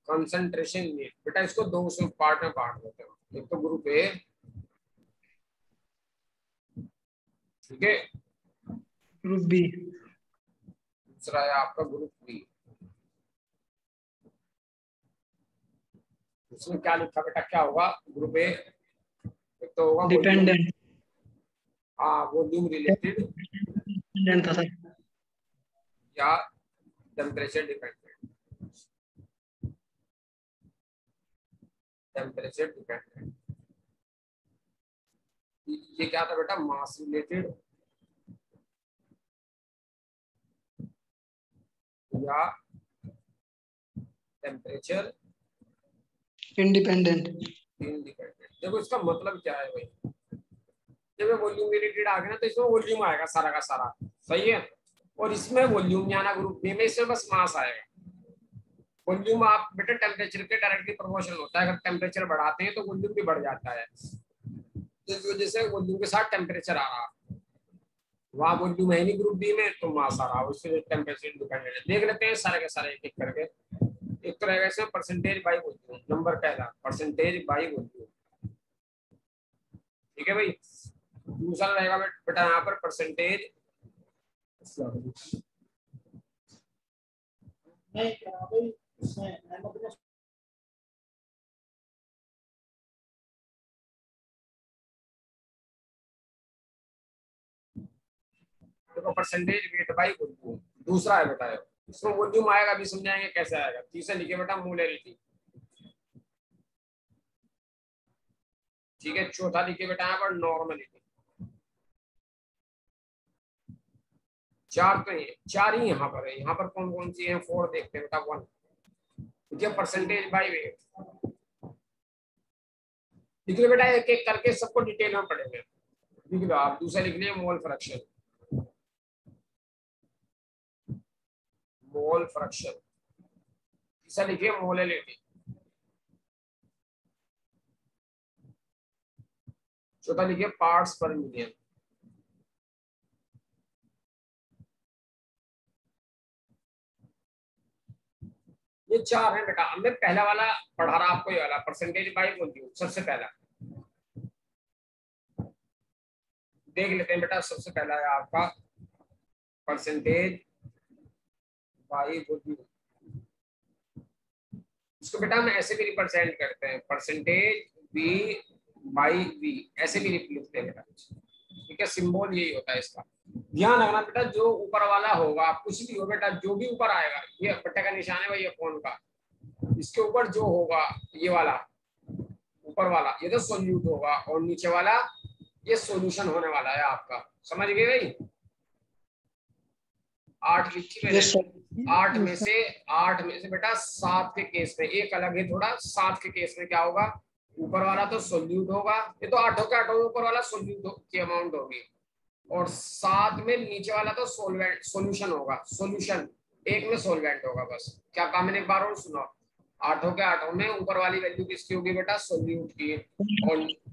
Concentration बेटा इसको दो पार्ट में बांट देते हैं, एक तो ग्रुप ए, ठीक है, ग्रुप बी, दूसरा है आपका ग्रुप बी। उसमें क्या लिखा बेटा, क्या होगा ग्रुप ए, एक तो होगा डिपेंडेंट, हाँ वॉल्यूम रिलेटेड डिपेंडेंट था सर, या टेम्परेचर डिपेंडेंट, टेम्परेचर डिपेंडेंट। ये क्या था बेटा, मास रिलेटेड या टेम्परेचर इंडिपेंडेंट। इंडिपेंडेंट। देखो इसका मतलब क्या है भाई, जब ये वॉल्यूम रिलेटेड आ गया ना तो इसमें वॉल्यूम आएगा सारा का सारा, सही है, और इसमें वॉल्यूम नहीं आना ग्रुप बी में, इसमें बस मास आएगा। वॉल्यूम आप बेटा टेम्परेचर के डायरेक्टली प्रोपोर्शनल होता है, अगर टेम्परेचर बढ़ाते हैं तो वॉल्यूम भी बढ़ जाता है, इस वजह से वॉल्यूम के साथ टेम्परेचर आ रहा, वहां वॉल्यूम है नहीं ग्रुप बी में तो मास आ रहा, उससे टेम्परेचर डिपेंडेंट है। देख लेते हैं सारे के सारे एक एक करके। एक तो रहेगा इसमें परसेंटेज बाई वॉल्यूम, नंबर पहला परसेंटेज बाई वॉल्यूम, ठीक है भाई। दूसरा रहेगा बेटा यहाँ पर परसेंटेज देखो परसेंटेज वेट बाई वॉल्यूम। दूसरा है बेटा इसमें वॉल्यूम आएगा, अभी समझाएंगे कैसे आएगा। तीसरा लिखे बेटा मोलैरिटी, ठीक है। चौथा लिखे बेटा यहाँ पर नॉर्मलिटी। चार तो ये चार ही यहाँ पर है, यहाँ पर कौन कौन सी है, फोर देखते हैं बेटा। वन ठीक है, परसेंटेज बाई वेट। लिख लो बेटा एक एक करके, सबको डिटेल में पढ़ेंगे। लिख लो आप। दूसरा लिख लिया मोल फ्रैक्शन, मोल फ्रैक्शन। तीसरा लिखिए मोलैलिटी। चौथा लिखिए पार्ट्स पर मिलियन। ये चार है बेटा। अब मैं पहला वाला पढ़ा रहा आपको, ये वाला परसेंटेज बाई वॉल्यूम। सबसे पहला देख लेते हैं बेटा। सबसे पहला है आपका परसेंटेज बाई वॉल्यूम। इसको बेटा हम ऐसे भी रिप्रेजेंट करते हैं, परसेंटेज वी बाई वी, ऐसे भी लिखते हैं बेटा, ठीक है। सिंबल यही होता है इसका। ध्यान रखना बेटा, जो ऊपर वाला होगा, कुछ भी हो बेटा, जो भी ऊपर आएगा, ये बट्टे का निशान है भाई, ये फोन का, इसके ऊपर जो होगा ये वाला, ऊपर वाला ये तो सोल्यूट होगा, और नीचे वाला ये सॉल्यूशन होने वाला है आपका। समझ गए भाई? 8 लिखी मैंने। 8 में से बेटा 7 के केस में एक अलग है थोड़ा। 7 के केस में क्या होगा, ऊपर वाला तो सोल्यूट होगा, ये तो 8 के 8 ऊपर वाला सोल्यूट की अमाउंट होगी, और 7 में नीचे वाला तो सोलवेंट सोल्यूशन होगा। सोल्यूशन एक में सोलवेंट होगा। बस क्या काम, मैंने एक बार और सुनो। 8 के 8 में ऊपर वाली वैल्यू किसकी होगी बेटा, सोल्यूट की,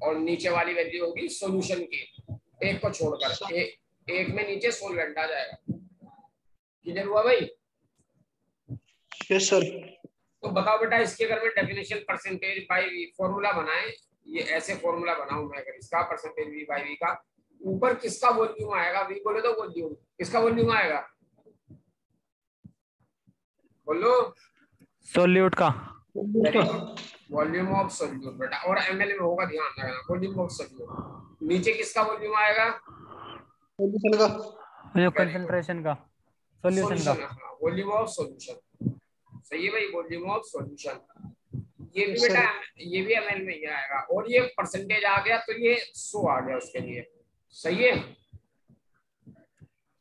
और नीचे वाली वैल्यू होगी सोल्यूशन की, एक को छोड़कर। एक में नीचे सोलवेंट आ जाएगा। क्लियर हुआ भाई? Yes sir. तो बताओ बेटा, इसके अगर मैं डेफिनेशन परसेंटेज बाई फॉर्मूला बनाए, ये ऐसे फॉर्मूला बनाऊं मैं अगर इसका, परसेंटेज वी बाई वी का, ऊपर किसका वॉल्यूम आएगा? वी बोले तो वॉल्यूम, किसका वॉल्यूम आएगा बोलो? सोल्यूट का। वॉल्यूम ऑफ सोल्यूट बेटा, और एमएल में होगा, ध्यान रखना, वॉल्यूम ऑफ सोल्यूट। नीचे किसका वॉल्यूम आएगा? सोल्यूशन का, कंसंट्रेशन का, सॉल्यूशन का, वॉल्यूम ऑफ सॉल्यूशन। सही है भाई, वॉल्यूम ऑफ सॉल्यूशन। ये भी बेटा ये भी एमएल में ही आएगा, और ये परसेंटेज आ गया तो ये 100 आ गया उसके लिए। सही है?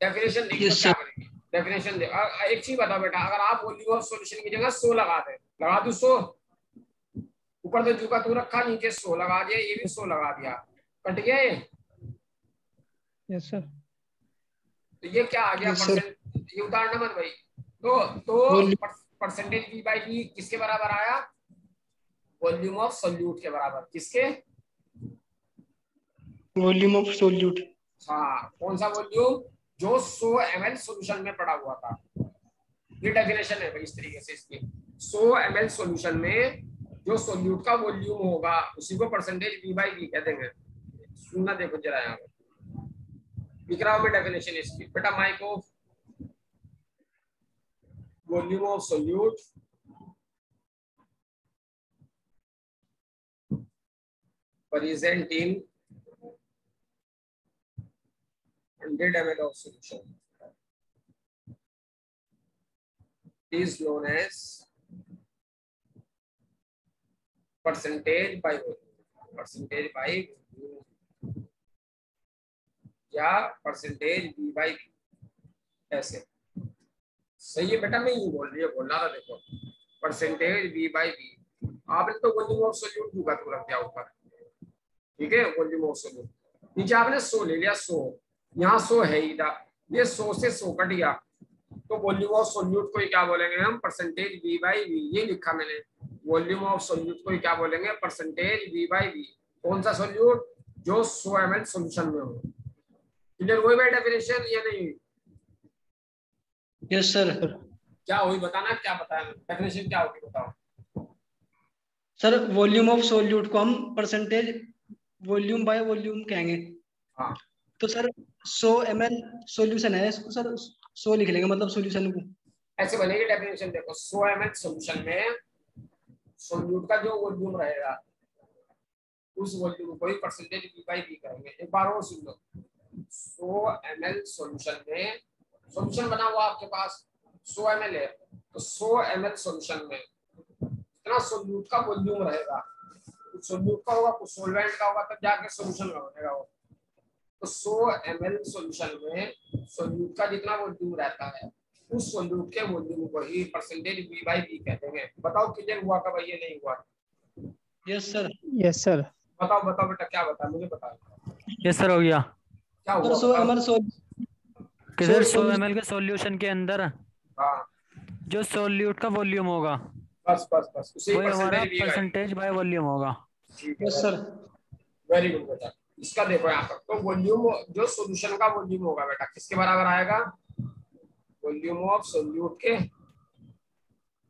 डेफिनेशन देखो क्या करेंगे। डेफिनेशन दे। एक चीज बताओ बेटा, अगर आप वॉल्यूम ऑफ सॉल्यूशन की जगह 100 लगा दे, लगा दू 100, ऊपर तो जुका तू रखा, नीचे 100 लगा दिया, ये भी 100 लगा दिया, कट गया ये? Yes sir. तो ये क्या आ गया परसेंट, ये उतारना मत भाई। तो परसेंटेज वी बाई वी किसके बराबर आया? वॉल्यूम ऑफ सोल्यूट के बराबर। किसके? Volume of solute. हाँ, कौन सा वॉल्यूम? जो 100 ml सॉल्यूशन में पड़ा हुआ था। ये डेफिनेशन है भाई इस तरीके से इसकी। 100 ml सॉल्यूशन में जो सोल्यूट का वॉल्यूम होगा उसी को परसेंटेज V बाई V कह देंगे। सुनना देखो जरा यहाँ लिख रहा हूँ मैं डेफिनेशन इसकी बेटा। Mike of volume of solute present in 100 ml of solution is known as percentage by volume, percentage by volume या percentage V by V। ऐसे सही है बेटा? मैं ये बोल रहा था देखो, परसेंटेज V by V। आपने तो वॉल्यूम ऑफ सोल्यूट होगा तो रख दिया ऊपर, ठीक है, वॉल्यूम ऑफ सोल्यूट। नीचे आपने 100 ले लिया, 100 यहाँ 100 है ही था, ये 100 से 100 कट गया, तो वॉल्यूम ऑफ सोल्यूट को क्या बोलेंगे हम? Percentage V by V। ये लिखा मैंने, वॉल्यूम ऑफ सोल्यूट को क्या बोलेंगे? Percentage V by V। कौन सा सोल्यूट? जो 100 ml सोल्यूशन में हो। क्लियर हुई भाई डेफिनेशन या नहीं? Yes sir. क्या हुई बताना, क्या बताया डेफिनेशन क्या होगी बताओ सर वॉल्यूम ऑफ सोल्यूट को हम परसेंटेज वॉल्यूम बाय वॉल्यूम कहेंगे। हाँ, तो सर 100 ml सॉल्यूशन है, इसको सर 100 लिख लेंगे मतलब सॉल्यूशन को। ऐसे बनेगी डेफिनेशन देखो। 100 ml सोल्यूशन में सोल्यूट का जो वॉल्यूम रहेगा उस वॉल्यूम को ही परसेंटेज V बाई V करेंगे। एक बार और सुन लो, 100 ml सोल्यूशन में, सोल्यूशन बना हुआ आपके पास 100 ml है, तो 100 ml सोल्यूशन में जितना सोल्यूट का वॉल्यूम रहेगा, कुछ सोल्यूट का होगा कुछ सोलवेंट का होगा, तब जाके सोल्यूशन बनेगा वो। तो 100 ml सोल्यूशन में सोल्यूट का जितना वॉल्यूम रहता है उस सोल्यूट के वॉल्यूम को ही परसेंटेज V बाई V कहते हैं। बताओ क्लियर हुआ का भाई? ये नहीं हुआ? Yes sir. Yes sir. बताओ बताओ बेटा, क्या बताया मुझे बताओ। यस सर, हो गया। क्या सर हुआ 100 ml किधर 100 ml के सॉल्यूशन के अंदर हाँ, जो सोल्यूट का वॉल्यूम होगा बस बस बस उसे वही हमारा percentage V by. Percentage by volume होगा। ठीक है, यस सर। वेरी गुड बेटा। इसका देखो यहाँ पर तो वॉल्यूम जो सॉल्यूशन का वॉल्यूम होगा बेटा किसके बराबर आएगा? वॉल्यूम ऑफ सोल्यूट के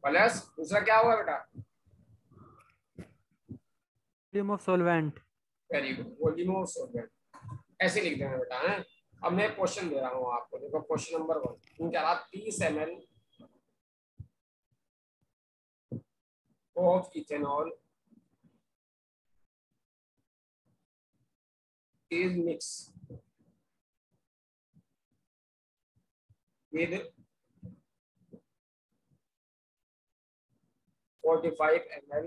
प्लस दूसरा क्या होगा बेटा? Volume of solvent. Very good, volume of solvent. ऐसे लिख देना बेटा है। अब मैं क्वेश्चन दे रहा हूँ आपको, देखो क्वेश्चन नंबर 1 कह रहा 30 ml of ethanol is mixed with 45 ml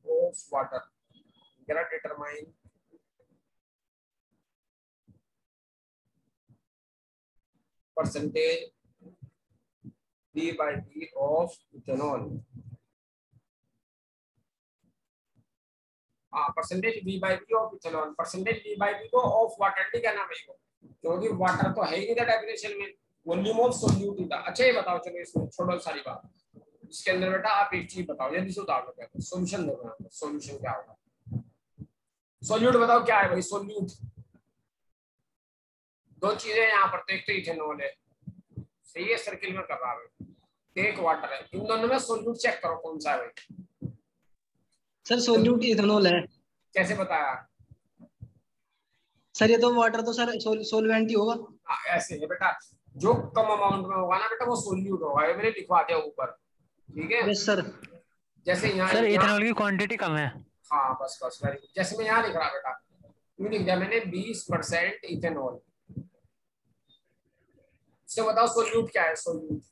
of water. Determine percentage V by V of ethanol. Percentage V by V of ethanol. Percentage V by V को ऑफ वाटर नहीं कहना भाई को, क्योंकि वाटर तो है ही नहीं था डेफिनेशन में, वॉल्यूम ऑफ सोल्यूट ही था। अच्छा ये बताओ, चलो इसमें छोड़ो सारी बात, इसके अंदर बेटा आप एक चीज बताओ, जल्दी से उतार लो पहले सॉल्यूशन देखो। सॉल्यूशन क्या होगा? सोल्यूट बताओ क्या है भाई? सोल्यूट दो चीजें यहाँ पर, तो एक तो इथेनॉल है, सही है, सर्किल में कर रहा है, एक वाटर है। इन दोनों में सोल्यूट चेक करो कौन सा है भाई? सर सोल्यूट इथेनॉल है। कैसे बताया सर? ये तो वाटर तो सर सोलवेंट ही होगा। ऐसे है बेटा, जो कम अमाउंट में होगा ना बेटा वो सोल्यूट होगा, ये मैंने लिखवा दिया ऊपर, ठीक है। Yes sir. जैसे यहाँ सर इथेनॉल की क्वांटिटी कम है। हाँ बस बस वेरी गुड। जैसे मैं यहाँ लिख रहा बेटा, ये लिख दिया मैंने 20% इथेनॉल। इससे बताओ सोल्यूट क्या है? सोल्यूट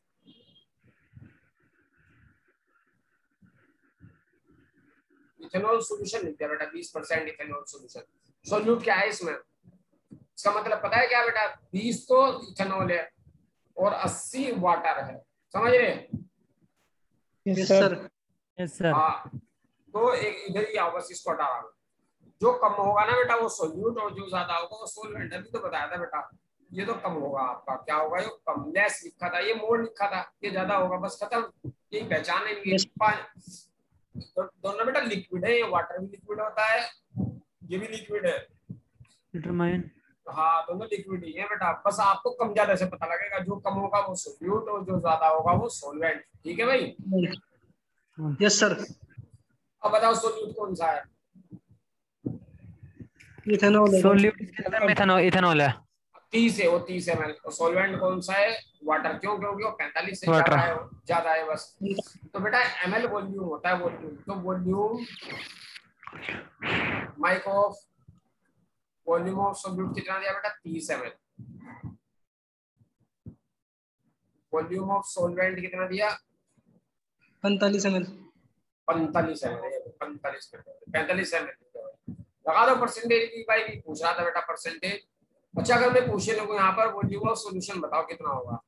इथेनॉल सॉल्यूशन लिख दिया बेटा, 20% इथेनॉल सॉल्यूशन। सोल्यूट क्या है इसमें? इसका मतलब पता है क्या बेटा? 20 तो इथेनॉल है और 80 वाटर है, समझ रहे? Yes sir. Yes sir. हाँ, तो एक इधर ही आओ, बस इसको हटा रहा हूं। जो कम होगा ना बेटा वो सोल्यूट, और जो ज्यादा होगा वो सोलवेंट। अभी तो बताया था बेटा, ये तो कम होगा आपका, क्या होगा? ये कम, लेस लिखा था, ये मोर लिखा था, ये ज्यादा होगा, बस खत्म। यही पहचान है। दोनों बेटा लिक्विड है, ये वाटर भी लिक्विड होता है ये भी लिक्विड है। डिटरमाइन। हाँ दोनों लिक्विड ही है बेटा, बस आपको कम ज्यादा से पता लगेगा, जो कम होगा वो सोल्यूट और जो ज्यादा होगा वो सोलवेंट। ठीक है भाई। Yes sir. अब बताओ सोल्यूट कौन सा है? इथेनॉल है। सोल्यूट इसके अंदर मेथनॉल इथेनॉल है। 30 है वो, 30 ml। और सोलवेंट कौन सा है? वाटर। क्यों? क्योंकि वो 45 से वाटर। ज्यादा है, ज्यादा है बस। तो बेटा ml वॉल्यूम होता है, वॉल्यूम। तो volume mike of volume of solute कितना दिया बेटा? 30 ml। वॉल्यूम ऑफ सोलवेंट कितना दिया? 45 ml। 45 ml। 45 ml लगा दो। परसेंटेज वी बाई वी पूछ रहा था बेटा, परसेंटेज। अच्छा अगर मैं पूछे लोगों यहाँ पर वॉल्यूम ऑफ सॉल्यूशन बताओ कितना होगा?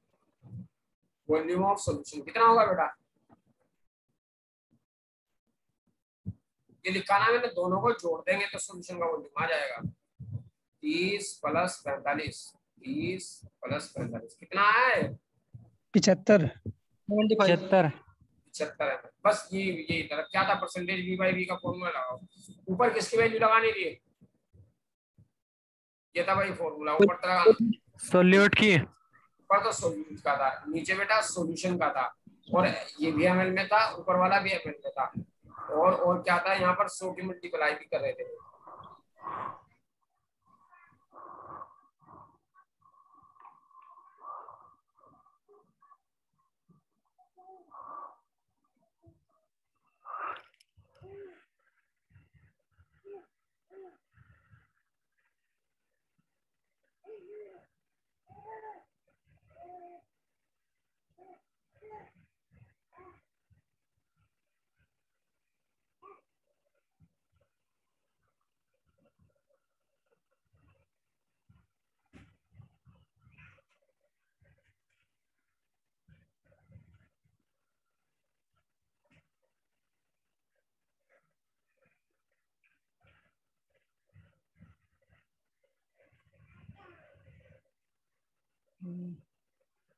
वॉल्यूम ऑफ सॉल्यूशन कितना होगा बेटा? ये लिखा ना मैंने, दोनों को जोड़ देंगे तो सॉल्यूशन का वॉल्यूम आ जाएगा। 30 प्लस 45। 30 प्लस 45 कितना है? 75। 75। 75। 75 है। बस ये क्या था? परसेंटेज वी बाई वी का फॉर्मूला लगाओ। ऊपर किसकी वैल्यू लगानी थी? ये था भाई फॉर्मूला, ऊपर तो सोल्यूट की। ऊपर तो सोल्यूट का था, नीचे बेटा सॉल्यूशन का था। और ये भी ml में था, ऊपर वाला भी ml में था। और क्या था यहाँ पर? 100 की मल्टीप्लाई भी कर रहे थे।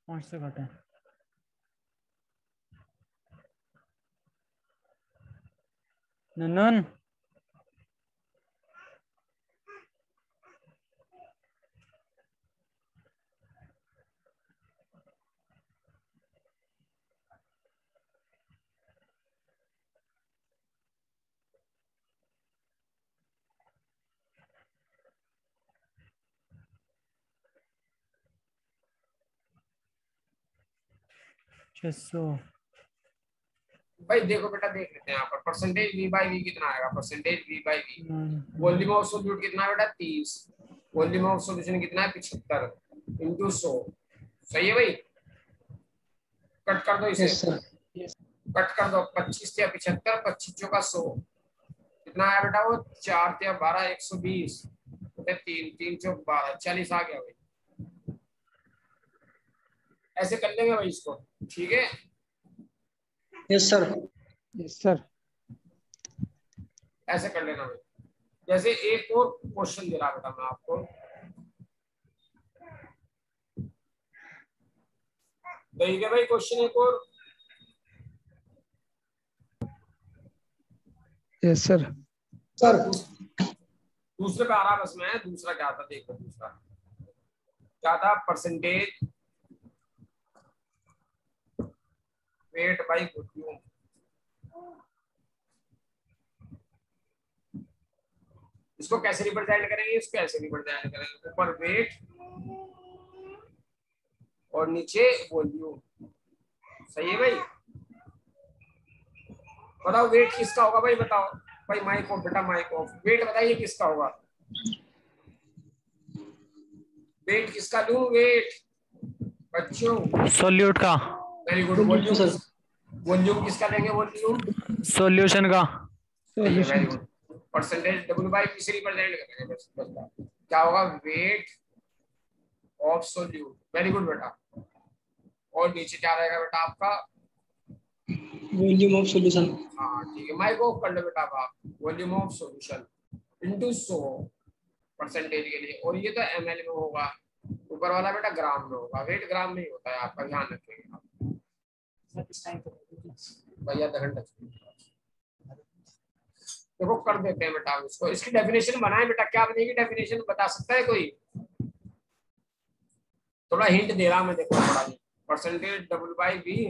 पाँच से घटे। नन 600। भाई देखो बेटा, देख लेते हैं यहाँ पर परसेंटेज वी बाई वी कितना आएगा। Percentage V by V, volume of solute कितना है बेटा? 30। वॉल्यूम ऑफ सॉल्यूशन कितना है? 75 इंटू 100। सही है भाई। कट कर दो इसे। Yes sir. कट कर दो। 25 या 75, 25 का 100 कितना है बेटा? वो 4 या 12, 120। 3 3 चौक 12, 40 आ गया भाई। ऐसे कर लेंगे भाई इसको। ठीक है। Yes sir. Yes sir. ऐसे कर लेना भाई। जैसे एक और क्वेश्चन दे रहा बेटा मैं आपको, ठीक है भाई। क्वेश्चन एक और। Yes sir. सर दूसरे पे आ रहा बस मैं। दूसरा क्या था देखो, दूसरा क्या था? Percentage weight by volume. इसको कैसे रिप्रेजेंट करेंगे? इसको ऐसे रिप्रेजेंट करेंगे, ऊपर वेट और नीचे वॉल्यूम। सही है भाई। बताओ वेट किसका होगा भाई? बताओ भाई। माइक ऑफ बेटा, माइक ऑफ। वेट बताइए किसका होगा? वेट किसका लूं? वेट बच्चों। सोल्यूट का। Very good. वॉल्यूम, वॉल्यूम किसका लेंगे? वॉल्यूम सोल्यूशन का। सही है, very good. Percentage W by P से रिप्रेजेंट करेंगे बस। क्या होगा? Weight of solute. Very good बेटा। और नीचे क्या रहेगा बेटा आपका? Volume of solution. हाँ ठीक है, माइक ऑफ कर लो बेटा आप। Volume of solution into 100 percentage के लिए। और ये तो ml में होगा, ऊपर वाला बेटा ग्राम में होगा। वेट ग्राम में ही होता है, आपका ध्यान रखिएगा भैया। आधा घंटा देखो कर देते हैं बेटा इसको, इसकी डेफिनेशन बनाए बेटा, क्या बनेगी डेफिनेशन बता सकता है कोई? थोड़ा हिंट दे रहा मैं, देखो थोड़ा परसेंटेज डब्ल्यू बाई वी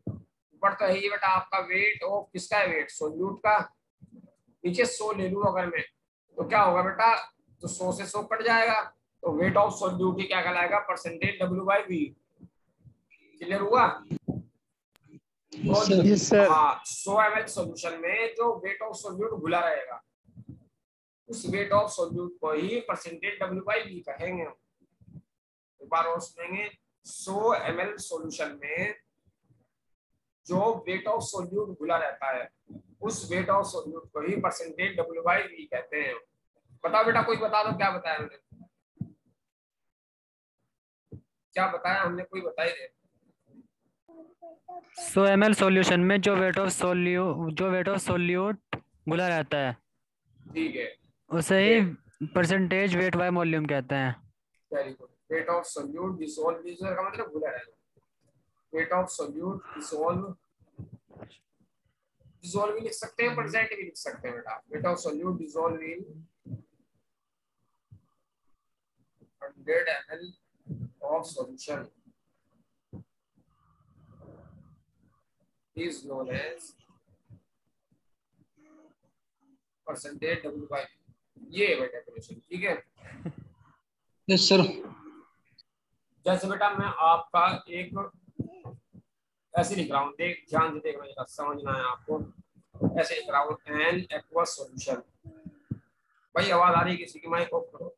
ऊपर तो है ही बेटा आपका वेट ऑफ किसका है, वेट सोल्यूट का, नीचे 100 ले लूं अगर मैं तो क्या होगा बेटा, तो 100 से 100 कट जाएगा, तो वेट ऑफ सोल्यूट ही क्या कहलाएगा, percentage W by V. Clear हुआ? Yes sir. हाँ 100 ml सॉल्यूशन में जो वेट ऑफ सोल्यूट घुला रहेगा उस वेट ऑफ सोल्यूट को ही परसेंटेज डब्ल्यू बाई वी कहेंगे। एक बार और सुनेंगे, 100 ml सॉल्यूशन में जो वेट ऑफ सोल्यूट घुला रहता है उस वेट ऑफ सोल्यूट को ही परसेंटेज डब्ल्यू बाई वी कहते हैं। बताओ बेटा, कोई बता दो क्या बताया हमने, क्या बताया हमने, कोई बता ही दे। 100 ml सॉल्यूशन में जो वेट ऑफ सोल्यूट घुला रहता है ठीक है, उसे ही परसेंटेज वेट बाय वॉल्यूम कहते हैं। Very good. Weight of solute dissolve का मतलब घुला रहेगा, वेट ऑफ सोल्यूट डिसॉल्व भी लिख सकते हैं, परसेंट भी लिख सकते हैं बेटा। Weight of solute dissolve in 100 ml of solution is known as percentage W by ये है बेटा डेफिनेशन, ठीक है? Yes sir. जैसे बेटा मैं आपका एक ऐसे लिख रहा हूँ, देख ध्यान से देखना जरा, समझना है आपको। ऐसे लिख रहा हूँ एन एक्वस सॉल्यूशन, भाई आवाज आ रही है किसी की, माइक ऑफ करो।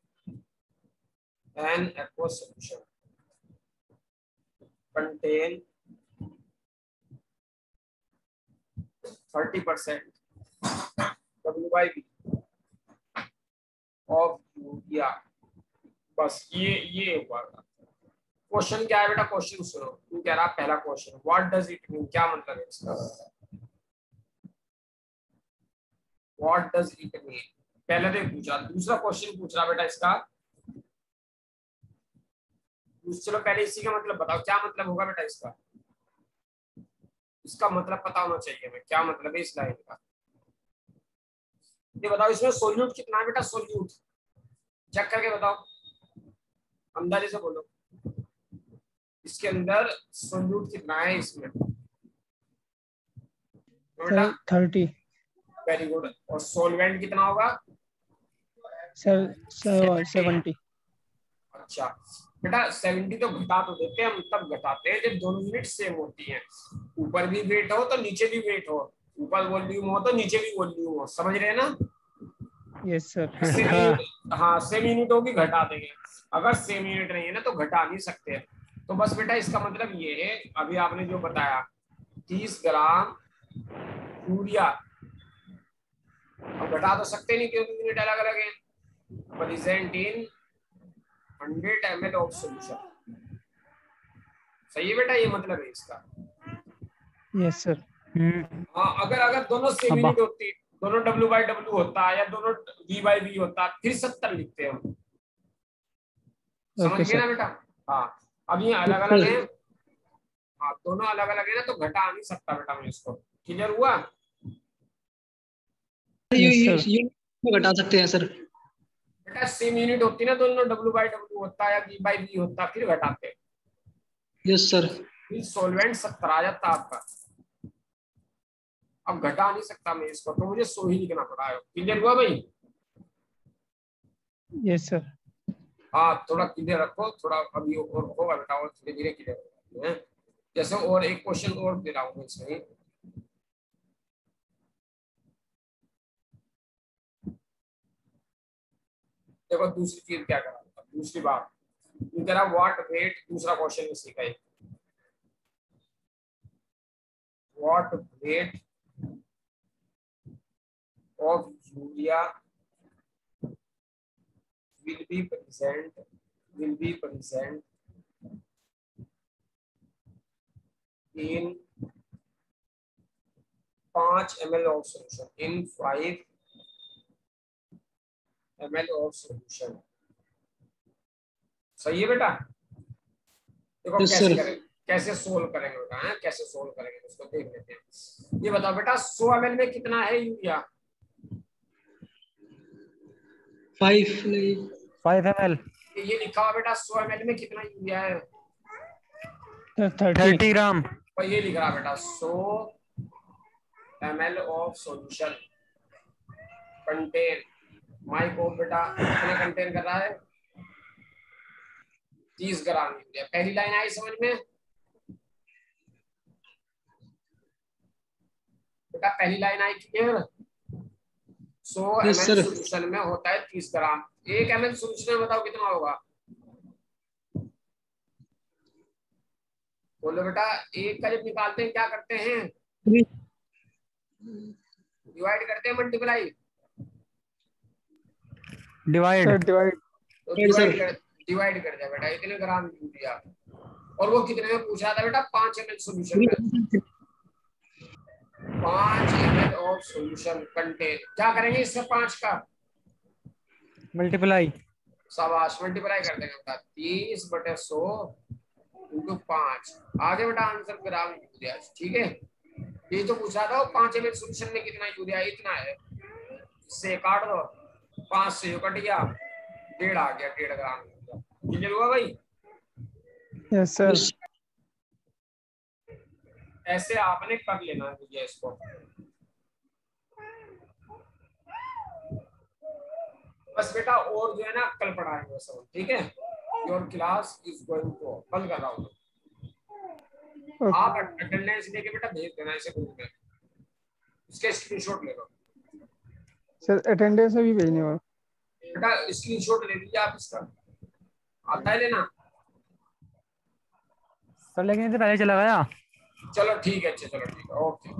An aqueous solution contain 30% W by V of urea. बस ये हुआ। क्वेश्चन क्या है बेटा, क्वेश्चन सुनो, तू कह रहा पहला question what does it mean, क्या मतलब है इसका, व्हाट डज इट मीन, पहले तो पूछा। दूसरा क्वेश्चन पूछ रहा बेटा इसका, चलो पहले इसी का मतलब बताओ, क्या मतलब होगा बेटा इसका, इसका मतलब पता होना चाहिए हमें, क्या मतलब है इस लाइन का। ये बताओ इसमें सोल्यूट कितना है बेटा, सोल्यूट चेक करके बताओ, अंदाजे से बोलो, इसके अंदर सोल्यूट कितना है इसमें बेटा? 30। Very good. और सोलवेंट कितना होगा सर 70। अच्छा बेटा 70 तो घटा तो देते हैं हम, तब घटाते हैं जब दोनों यूनिट सेम होती हैं, ऊपर भी वेट हो तो नीचे भी वेट हो, ऊपर वॉल्यूम हो तो नीचे भी वॉल्यूम हो, समझ रहे हैं ना? Yes sir. सेम यूनिट, हाँ सेम यूनिट होगी घटा देंगे, अगर सेम यूनिट नहीं है ना तो घटा नहीं सकते। तो बस बेटा इसका मतलब ये है, अभी आपने जो बताया 30 ग्राम यूरिया, अब घटा तो सकते नहीं क्योंकि यूनिट अलग अलग है, present in 100 ml of solution. सही है बेटा, ये मतलब है इसका। Yes sir. हाँ अगर दोनों सेम यूनिट होती, दोनों W by W होता या दोनों V by V होता फिर 70 लिखते हैं हम, समझ गए ना बेटा? हाँ अब ये अलग अलग है, हाँ दोनों अलग अलग है ना, तो घटा नहीं सकता बेटा मैं इसको। क्लियर हुआ? ये घटा सकते हैं सर। बेटा सेम यूनिट होती ना, दोनों W by W होता या V by V होता फिर घटाते। Yes sir. फिर सोलवेंट 70 आ जाता आपका, अब घटा नहीं सकता मैं इसको, तो मुझे 100 ही लिखना पड़ा है। क्लियर हुआ भाई? Yes sir. हाँ थोड़ा क्लियर रखो, थोड़ा अभी और होगा बेटा, और धीरे धीरे क्लियर होगा। जैसे और एक क्वेश्चन और दे रहा हूँ इसमें, देखो दूसरी चीज क्या करा, दूसरी बात ये कह रहा व्हाट वेट, दूसरा क्वेश्चन इसी का, what weight of urea will be present in 5 ml of solution, in 5 ml of solution। सही है बेटा? देखो yes, कैसे करेंगे, कैसे सोल्व करेंगे बेटा, है कैसे सोल्व करेंगे उसको देख लेते हैं। ये बताओ बेटा 100 ml में कितना है यूरिया, 5 ml। ये लिखा हुआ बेटा 100 ml में कितना यूरिया है? 30 ग्राम। और ये लिख रहा बेटा 100 ml of solution contain mike of बेटा कितना कंटेन कर रहा है? 30 ग्राम यूरिया। पहली लाइन आई समझ में बेटा? पहली line I clear? 100 ml solution में होता है 30 ग्राम। 1 ml सॉल्यूशन में बताओ कितना होगा? बोलो बेटा। एक का जब निकालते हैं क्या करते हैं? डिवाइड करते हैं मल्टीप्लाई? डिवाइड। तो डिवाइड कर दिया बेटा इतने ग्राम यूरिया। और वो कितने में पूछा था बेटा? 5 ml सॉल्यूशन में। 5 ml ऑफ सॉल्यूशन कंटेन। क्या करेंगे इससे 5 का? मल्टीप्लाई। शाबाश मल्टीप्लाई कर देंगे बेटा। 30/100 इंटू 5 आगे बेटा आंसर ग्राम यूरिया। ठीक है ये तो पूछा था 5 ml सॉल्यूशन में कितना यूरिया? इतना है। इससे काट दो 5 से जो कट गया 1.5 आ गया 1.5 ग्राम। क्लियर हुआ भाई? Yes sir. ऐसे आपने कर लेना है इसको। बस बेटा और जो है ना कल पढ़ाएंगे सब। ठीक है your class is going to कल कर रहा हूँ। आप अटेंडेंस लेके बेटा भेज देना इसे ग्रुप में। इसके स्क्रीनशॉट ले लो सर। अटेंडेंस भी भेजने वाला बेटा। स्क्रीनशॉट ले लीजिए आप इसका। आता है लेना? सर लेकिन इससे पहले चला गया। चलो ठीक है। अच्छा चलो ठीक है ओके।